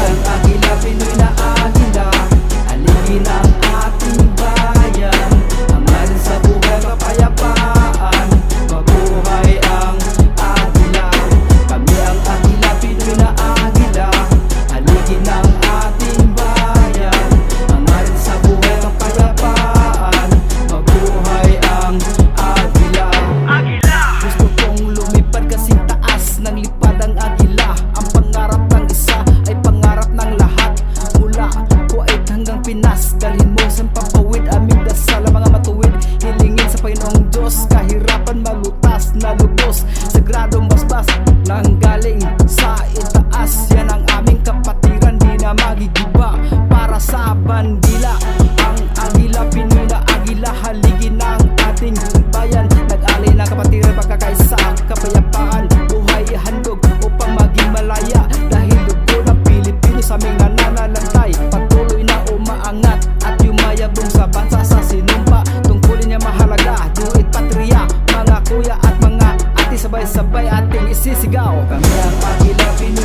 ang agila, Pinoy na agila, haligi ng ating bayan. Hangarin sa buhay kapayapaan, mabuhay ang agila. Kami ang agila, Pinoy na agila, haligi ng ating bayan. Hangarin sa buhay kapayapaan, mabuhay ang agila. Gusto kong lumipad kasing taas ng lipad ang agila. Ang pangarap ng isa ay pangarap ng lahat. Mula Kuwait hanggang Pinas, dalhin mo sa papawid, aming dasal ang mga matuwid. Hilingin sa Panginoong Diyos, kahirapan malutas na lubos. Sagradong basbas nang galing sa itaas. Yan ang aming kapatiran, di na magigiba para sa bandila. Ang agila, Pinoy na agila, haligi ng ating bayan. Nag-alay ng kapatiran, pagkakaisa, kapayapaan, buhay handog upang maging malaya. Dahil dugo ng Pilipino sa aming nananalantay, patuloy na umaangat at yumayabong sa bansa sa sinumpa. Tungkulin niya mahalaga, duit patriya, mga kuya at mga ate, sabay-sabay ating isisigaw. Kami ang agila, Pinoy